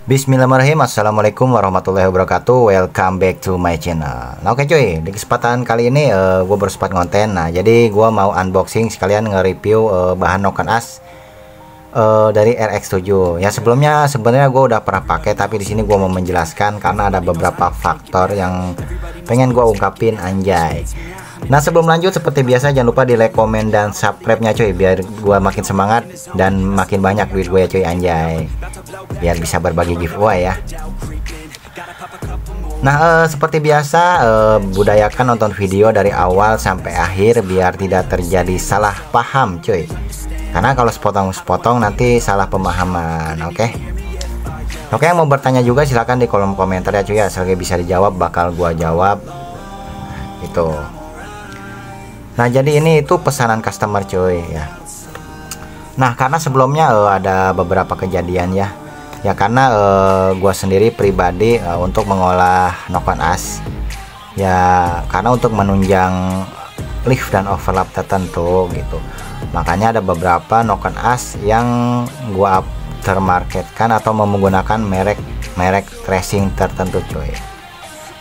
Bismillahirrahmanirrahim. Assalamualaikum warahmatullahi wabarakatuh. Welcome back to my channel. Nah, oke cuy, di kesempatan kali ini gue bersempat konten. Nah, jadi gue mau unboxing sekalian nge-review bahan noken as dari RX7. Ya, sebelumnya sebenarnya gue udah pernah pakai, tapi di sini gue mau menjelaskan karena ada beberapa faktor yang pengen gue ungkapin, anjay. Nah, sebelum lanjut seperti biasa jangan lupa di like, komen, dan subscribe-nya cuy, biar gue makin semangat dan makin banyak duit gue ya cuy, anjay, biar bisa berbagi giveaway ya. Nah, seperti biasa budayakan nonton video dari awal sampai akhir biar tidak terjadi salah paham cuy, karena kalau sepotong-sepotong nanti salah pemahaman. Oke, yang mau bertanya juga silahkan di kolom komentar ya cuy ya, selagi bisa dijawab bakal gua jawab itu. Nah, jadi ini itu pesanan customer cuy ya. Nah, karena sebelumnya ada beberapa kejadian ya karena gua sendiri pribadi untuk mengolah noken as ya, karena untuk menunjang lift dan overlap tertentu gitu, makanya ada beberapa noken as yang gua termarketkan atau menggunakan merek racing tertentu cuy.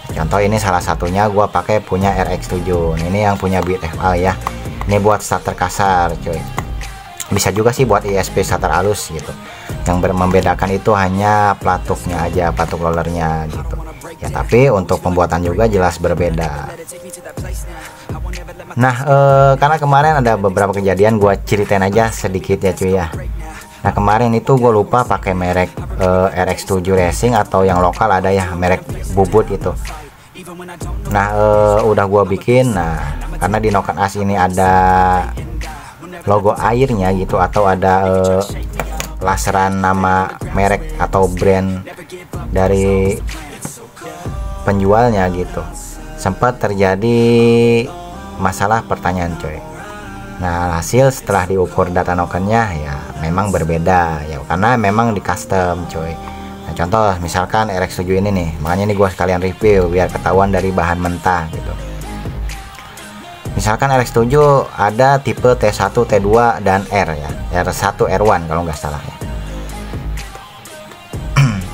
Contoh ini salah satunya gua pakai punya RX7. Ini yang punya Beat FA ya. Ini buat starter kasar cuy. Bisa juga sih buat ISP starter halus gitu. Yang membedakan itu hanya pelatuknya aja, pelatuk rollernya gitu. Ya, tapi untuk pembuatan juga jelas berbeda. Nah, karena kemarin ada beberapa kejadian, gua ceritain aja sedikit ya cuy ya. Nah, kemarin itu gue lupa pakai merek RX7 Racing atau yang lokal ada ya, merek Bubut itu. Nah, udah gue bikin. Nah, karena di noken as ini ada logo airnya gitu, atau ada laseran nama merek atau brand dari penjualnya gitu, sempat terjadi masalah pertanyaan coy. Nah, hasil setelah diukur data nokennya ya memang berbeda ya, karena memang di custom coy. Nah, contoh misalkan RX7 ini nih, makanya ini gua sekalian review biar ketahuan dari bahan mentah gitu. Misalkan RX7 ada tipe T1, T2 dan R ya, R1, R1 kalau nggak salah ya.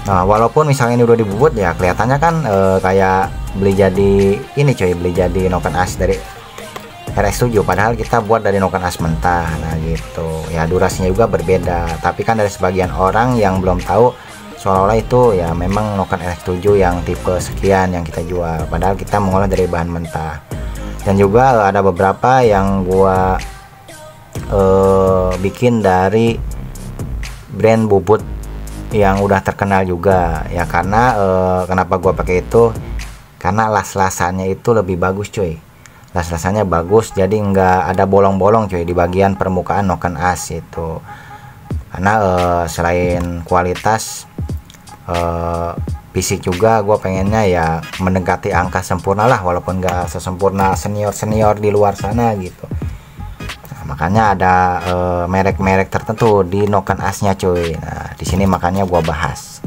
Nah, walaupun misalnya ini udah dibubut ya, kelihatannya kan kayak beli jadi ini coy, beli jadi noken as dari RX7, padahal kita buat dari noken as mentah. Nah gitu ya, durasinya juga berbeda, tapi kan dari sebagian orang yang belum tahu seolah-olah itu ya memang noken RX7 yang tipe sekian yang kita jual, padahal kita mengolah dari bahan mentah. Dan juga ada beberapa yang gua bikin dari brand Bubut yang udah terkenal juga ya, karena kenapa gua pakai itu, karena las-lasannya itu lebih bagus cuy. Las-lasannya bagus, jadi nggak ada bolong-bolong cuy di bagian permukaan noken as itu. Karena selain kualitas fisik juga gue pengennya ya mendekati angka sempurna lah, walaupun nggak sesempurna senior di luar sana gitu. Nah, makanya ada merek-merek tertentu di noken asnya cuy. Nah, di sini makanya gue bahas.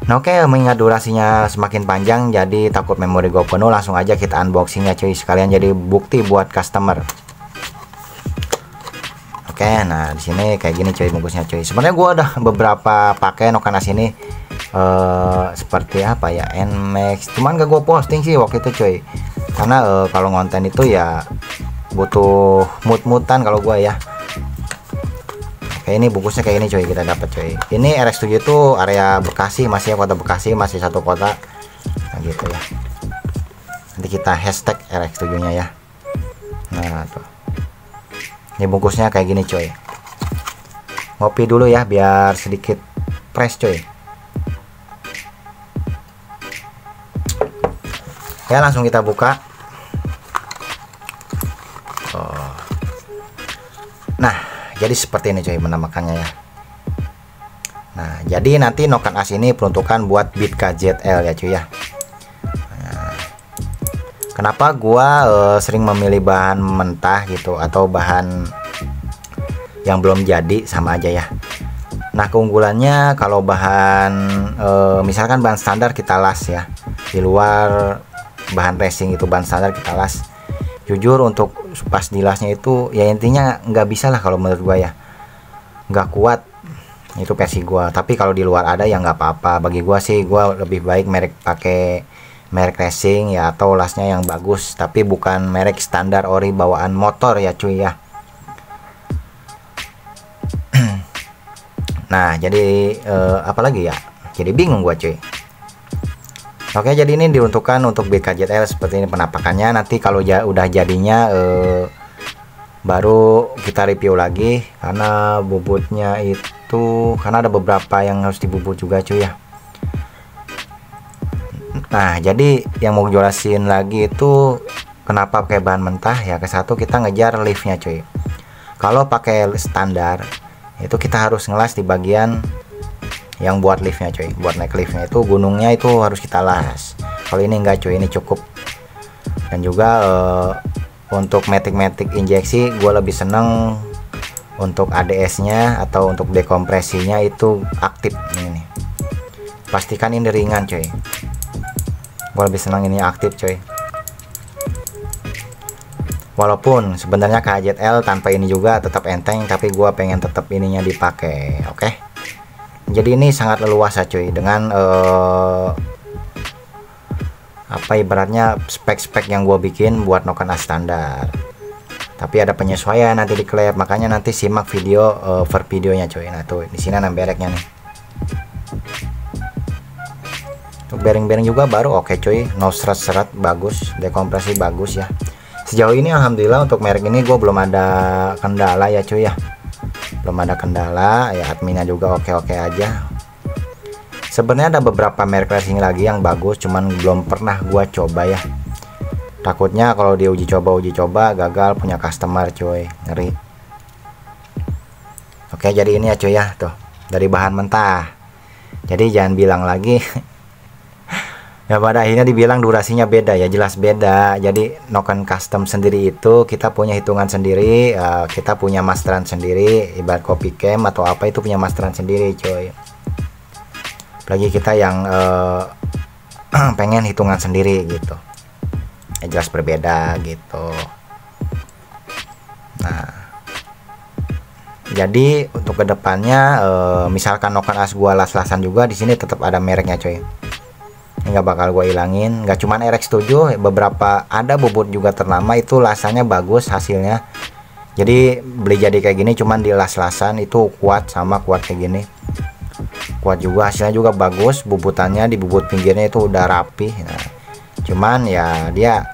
Nah, oke, mengingat durasinya semakin panjang jadi takut memori gue penuh, langsung aja kita unboxingnya cuy, sekalian jadi bukti buat customer. Oke, nah di sini kayak gini cuy bungkusnya cuy. Sebenarnya gue udah beberapa pakai noken as ini seperti apa ya, Nmax, cuman gak gue posting sih waktu itu cuy, karena kalau ngonten itu ya butuh mood-moodan kalau gue ya. Ini bungkusnya kayak ini cuy, kita dapat cuy. Ini RX7 itu area Bekasi, masih kota Bekasi, masih satu kota. Nah gitu ya. Nanti kita hashtag RX7 nya ya. Nah tuh, ini bungkusnya kayak gini cuy. Ngopi dulu ya biar sedikit fresh cuy. Ya, langsung kita buka. Nah, jadi seperti ini cuy penampakannya ya. Nah, jadi nanti noken as ini peruntukan buat Beat KZL ya cuy ya. Nah, kenapa gua sering memilih bahan mentah gitu atau bahan yang belum jadi, sama aja ya. Nah, keunggulannya kalau bahan misalkan bahan standar kita las ya, di luar bahan racing itu bahan standar kita las. Jujur untuk pas dilasnya itu ya intinya nggak bisa lah kalau menurut gua ya, nggak kuat Itu versi gua, tapi kalau di luar ada ya nggak apa-apa. Bagi gua sih, gua lebih baik pakai merek racing ya, atau lasnya yang bagus, tapi bukan merek standar ori bawaan motor ya cuy ya. Nah jadi apalagi ya, jadi bingung gua cuy. Oke, jadi ini diuntukkan untuk BKZL seperti ini penampakannya. Nanti kalau udah jadinya baru kita review lagi, karena bubutnya itu karena ada beberapa yang harus dibubut juga cuy ya. Nah jadi yang mau jelasin lagi itu kenapa pakai bahan mentah ya. Ke satu, kita ngejar liftnya cuy. Kalau pakai standar itu kita harus ngelas di bagian yang buat liftnya cuy, buat naik liftnya itu gunungnya itu harus kita las. Kalau ini enggak cuy, ini cukup. Dan juga untuk matic injeksi gue lebih seneng untuk ADS nya atau untuk dekompresinya itu aktif ini. Pastikan ini ringan cuy, gue lebih senang ini aktif cuy. Walaupun sebenarnya KZL tanpa ini juga tetap enteng, tapi gue pengen tetap ininya dipakai. Oke. Jadi ini sangat leluasa cuy, dengan apa ibaratnya spek-spek yang gue bikin buat Noken A standar. Tapi ada penyesuaian nanti di klep, makanya nanti simak video per videonya cuy. Nah tuh di sini ada bereknya nih. Untuk bearing-bearing juga baru oke cuy, no seret-seret, bagus, dekompresi bagus ya. Sejauh ini alhamdulillah untuk merek ini gue belum ada kendala ya cuy ya. Belum ada kendala ya, adminnya juga oke-oke aja. Sebenarnya ada beberapa merek racing lagi yang bagus, cuman belum pernah gua coba ya. Takutnya kalau dia uji coba gagal punya customer cuy, ngeri. Oke, jadi ini ya cuy ya, tuh dari bahan mentah. Jadi jangan bilang lagi ya pada akhirnya dibilang durasinya beda ya, jelas beda. Jadi Noken custom sendiri itu kita punya hitungan sendiri, kita punya masteran sendiri, ibarat copy cam atau apa itu punya masteran sendiri cuy. Apalagi kita yang pengen hitungan sendiri gitu ya, jelas berbeda gitu. Nah jadi untuk kedepannya misalkan Noken As gua las-lasan juga di sini tetap ada mereknya cuy. Nggak bakal gue hilangin. Nggak cuman RX7, beberapa ada bubut juga ternama itu lasanya bagus hasilnya. Jadi beli jadi kayak gini cuman di las-lasan itu kuat, sama kuat kayak gini, kuat juga, hasilnya juga bagus. Bubutannya di bubut pinggirnya itu udah rapi. Nah, cuman ya dia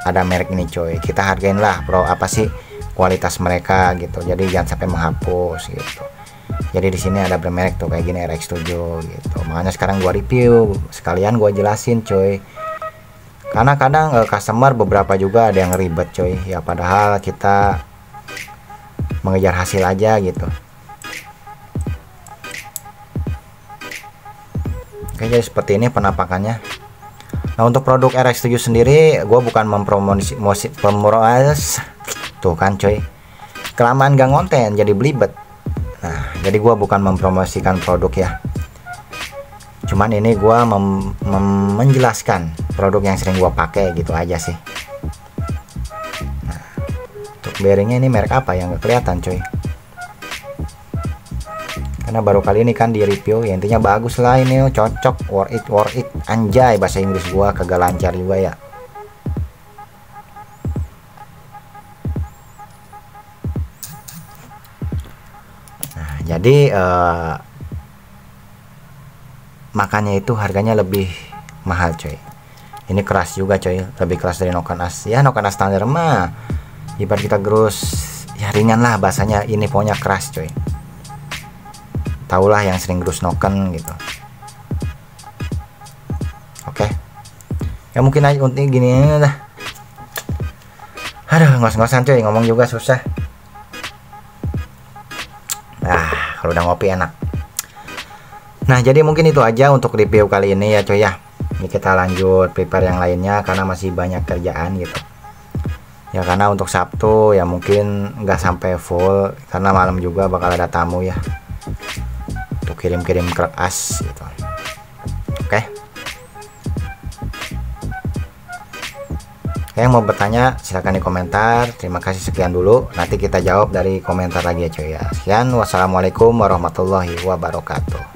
ada merek ini coy, kita hargain lah bro, apa sih kualitas mereka gitu. Jadi jangan sampai menghapus gitu. Jadi di sini ada bermerek tuh kayak gini RX7 gitu. Makanya sekarang gua review, sekalian gua jelasin coy. Karena kadang customer beberapa juga ada yang ribet coy. Ya padahal kita mengejar hasil aja gitu. Oke, jadi seperti ini penampakannya. Nah untuk produk RX7 sendiri gua bukan mempromosi tuh kan coy. Kelamaan gak ngonten jadi belibet. Nah, jadi gua bukan mempromosikan produk ya. Cuman ini gua menjelaskan produk yang sering gua pakai gitu aja sih. Nah, untuk bearingnya ini merek apa yang gak kelihatan coy. Karena baru kali ini kan di review, ya intinya bagus lah ini, cocok, worth it, anjay bahasa Inggris gua kagak lancar juga ya. Jadi makanya itu harganya lebih mahal coy. Ini keras juga coy, lebih keras dari Noken As. Ya Noken As standar mah ibarat kita gerus ya ringan lah bahasanya, ini pokoknya keras coy. Taulah yang sering gerus Noken gitu. Oke. Ya mungkin aja untuk gini dah. Aduh, ngos-ngosan coy, ngomong juga susah. Kalau udah ngopi enak. Nah jadi mungkin itu aja untuk review kali ini ya coy ya. Ini kita lanjut prepare yang lainnya karena masih banyak kerjaan gitu ya. Karena untuk Sabtu ya mungkin nggak sampai full karena malam juga bakal ada tamu ya, untuk kirim-kirim krek as gitu. Oke. Yang mau bertanya silahkan di komentar. Terima kasih, sekian dulu, nanti kita jawab dari komentar lagi ya cuy ya. Sekian, wassalamualaikum warahmatullahi wabarakatuh.